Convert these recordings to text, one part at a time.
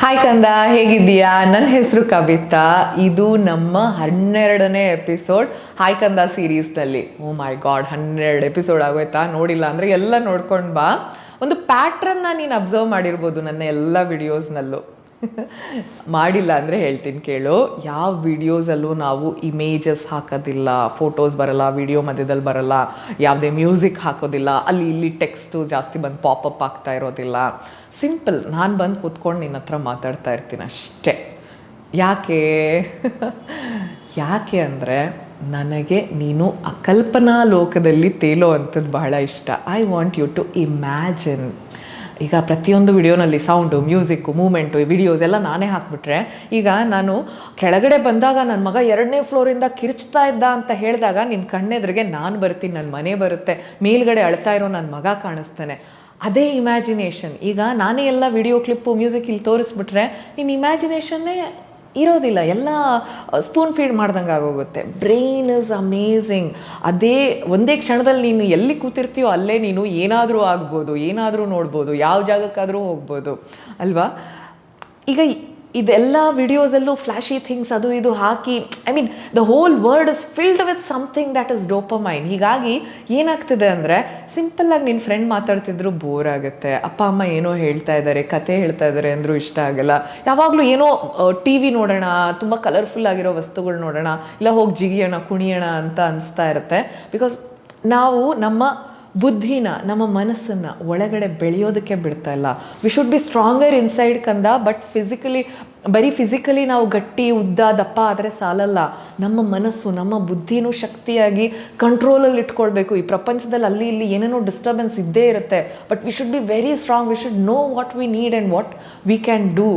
Hi ಕಂದ, ಹೇಗಿದ್ದೀಯಾ? ನನ್ನ ಹೆಸರು ಕವಿತಾ. ಇದು ನಮ್ಮ 12ನೇ ಎಪಿಸೋಡ್ ಹಾಯ್ ಕಂದ ಸೀರೀಸ್ನಲ್ಲಿ. ಓ ಮೈ ಗಾಡ್, 12 ಎಪಿಸೋಡ್ ಆಗೋಯ್ತಾ? ನೋಡಿಲ್ಲ ಅಂದರೆ ಎಲ್ಲ ನೋಡ್ಕೊಂಡು ಬಾ. ಒಂದು ಪ್ಯಾಟ್ರನ್ನ ನೀನು ಅಬ್ಸರ್ವ್ ಮಾಡಿರ್ಬೋದು ನನ್ನ ಎಲ್ಲ ವಿಡಿಯೋಸ್ನಲ್ಲೂ. ಮಾಡಿಲ್ಲ ಅಂದರೆ ಹೇಳ್ತೀನಿ ಕೇಳು. ಯಾವ ವಿಡಿಯೋಸಲ್ಲೂ ನಾವು ಇಮೇಜಸ್ ಹಾಕೋದಿಲ್ಲ, ಫೋಟೋಸ್ ಬರಲ್ಲ, ವಿಡಿಯೋ ಮಧ್ಯದಲ್ಲಿ ಬರಲ್ಲ, ಯಾವುದೇ ಮ್ಯೂಸಿಕ್ ಹಾಕೋದಿಲ್ಲ, ಅಲ್ಲಿ ಇಲ್ಲಿ ಟೆಕ್ಸ್ಟು ಜಾಸ್ತಿ ಬಂದು ಪಾಪಪ್ ಆಗ್ತಾ ಇರೋದಿಲ್ಲ. ಸಿಂಪಲ್, ನಾನು ಬಂದು ಕೂತ್ಕೊಂಡು ನಿನ್ನ ಹತ್ರ ಮಾತಾಡ್ತಾ ಇರ್ತೀನಿ ಅಷ್ಟೇ. ಯಾಕೆ ಯಾಕೆ ಅಂದರೆ ನನಗೆ ನೀನು ಆ ಕಲ್ಪನಾ ಲೋಕದಲ್ಲಿ ತೇಲೋ ಅಂಥದ್ದು ಬಹಳ ಇಷ್ಟ. I want you to imagine. ಈಗ ಪ್ರತಿಯೊಂದು ವಿಡಿಯೋನಲ್ಲಿ ಸೌಂಡು, ಮ್ಯೂಸಿಕ್ಕು, ಮೂಮೆಂಟು, ವಿಡಿಯೋಸ್ ಎಲ್ಲ ನಾನೇ ಹಾಕ್ಬಿಟ್ರೆ, ಈಗ ನಾನು ಕೆಳಗಡೆ ಬಂದಾಗ ನನ್ನ ಮಗ 2ನೇ ಫ್ಲೋರಿಂದ ಕಿರ್ಚ್ತಾ ಇದ್ದ ಅಂತ ಹೇಳಿದಾಗ ನಿನ್ನ ಕಣ್ಣೆದ್ರಿಗೆ ನಾನು ಬರ್ತೀನಿ, ನನ್ನ ಮನೆ ಬರುತ್ತೆ, ಮೇಲ್ಗಡೆ ಅಳ್ತಾ ಇರೋ ನನ್ನ ಮಗ ಕಾಣಿಸ್ತಾನೆ. ಅದೇ ಇಮ್ಯಾಜಿನೇಷನ್. ಈಗ ನಾನೇ ಎಲ್ಲ ವಿಡಿಯೋ ಕ್ಲಿಪ್ಪು, ಮ್ಯೂಸಿಕ್ ಇಲ್ಲಿ ತೋರಿಸ್ಬಿಟ್ರೆ ನಿನ್ನ ಇಮ್ಯಾಜಿನೇಷನ್ನೇ ಇರೋದಿಲ್ಲ, ಎಲ್ಲ ಸ್ಪೂನ್ ಫೀಡ್ ಮಾಡ್ದಂಗೆ ಆಗೋಗುತ್ತೆ. Brain is amazing. ಅದೇ ಒಂದೇ ಕ್ಷಣದಲ್ಲಿ ನೀನು ಎಲ್ಲಿ ಕೂತಿರ್ತೀಯೋ ಅಲ್ಲೇ ನೀನು ಏನಾದರೂ ಆಗ್ಬೋದು, ಏನಾದರೂ ನೋಡ್ಬೋದು, ಯಾವ ಜಾಗಕ್ಕಾದರೂ ಹೋಗ್ಬೋದು ಅಲ್ವಾ? ಈಗ ಇದೆಲ್ಲ ವಿಡಿಯೋಸಲ್ಲೂ ಫ್ಲ್ಯಾಶಿ ಥಿಂಗ್ಸ್ ಅದು ಇದು ಹಾಕಿ, I mean the whole world is filled with something that is dopamine. ಹೀಗಾಗಿ ಏನಾಗ್ತಿದೆ ಅಂದರೆ, ಸಿಂಪಲ್ಲಾಗಿ ನಿನ್ನ ಫ್ರೆಂಡ್ ಮಾತಾಡ್ತಿದ್ರು ಬೋರ್ ಆಗುತ್ತೆ, ಅಪ್ಪ ಅಮ್ಮ ಏನೋ ಹೇಳ್ತಾ ಇದ್ದಾರೆ, ಕತೆ ಹೇಳ್ತಾ ಇದ್ದಾರೆ ಅಂದರೂ ಇಷ್ಟ ಆಗಲ್ಲ, ಯಾವಾಗಲೂ ಏನೋ ಟಿ ವಿ ನೋಡೋಣ, ತುಂಬ ಕಲರ್ಫುಲ್ ಆಗಿರೋ ವಸ್ತುಗಳು ನೋಡೋಣ, ಇಲ್ಲ ಹೋಗಿ ಜಿಗಿಯೋಣ, ಕುಣಿಯೋಣ ಅಂತ ಅನಿಸ್ತಾ ಇರುತ್ತೆ. ಬಿಕಾಸ್ ನಾವು ನಮ್ಮ ಬುದ್ಧಿನ, ನಮ್ಮ ಮನಸ್ಸನ್ನು ಒಳಗಡೆ ಬೆಳೆಯೋದಕ್ಕೆ ಬಿಡ್ತಾ ಇಲ್ಲ. We should be stronger inside ಕಂದ. ಬಟ್ ಬರೀ ಫಿಸಿಕಲಿ ನಾವು ಗಟ್ಟಿ, ಉದ್ದ, ದಪ್ಪ ಆದರೆ ಸಾಲಲ್ಲ. ನಮ್ಮ ಮನಸ್ಸು, ನಮ್ಮ ಬುದ್ಧಿನೂ ಶಕ್ತಿಯಾಗಿ ಕಂಟ್ರೋಲಲ್ಲಿ ಇಟ್ಕೊಳ್ಬೇಕು. ಈ ಪ್ರಪಂಚದಲ್ಲಿ ಅಲ್ಲಿ ಇಲ್ಲಿ ಏನೇನೋ ಡಿಸ್ಟರ್ಬೆನ್ಸ್ ಇದ್ದೇ ಇರುತ್ತೆ. But we should be very strong. We should know what we need and what we can do.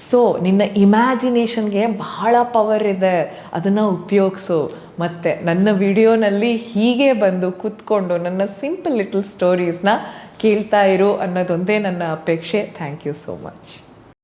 So ನಿನ್ನ ಇಮ್ಯಾಜಿನೇಷನ್ಗೆ ಬಹಳ ಪವರ್ ಇದೆ, ಅದನ್ನು ಉಪಯೋಗಿಸು. ಮತ್ತು ನನ್ನ ವಿಡಿಯೋನಲ್ಲಿ ಹೀಗೆ ಬಂದು ಕೂತ್ಕೊಂಡು ನನ್ನ ಸಿಂಪಲ್ ಲಿಟಲ್ ಸ್ಟೋರೀಸ್ನ ಕೇಳ್ತಾ ಇರು ಅನ್ನೋದೊಂದೇ ನನ್ನ ಅಪೇಕ್ಷೆ. Thank you so much.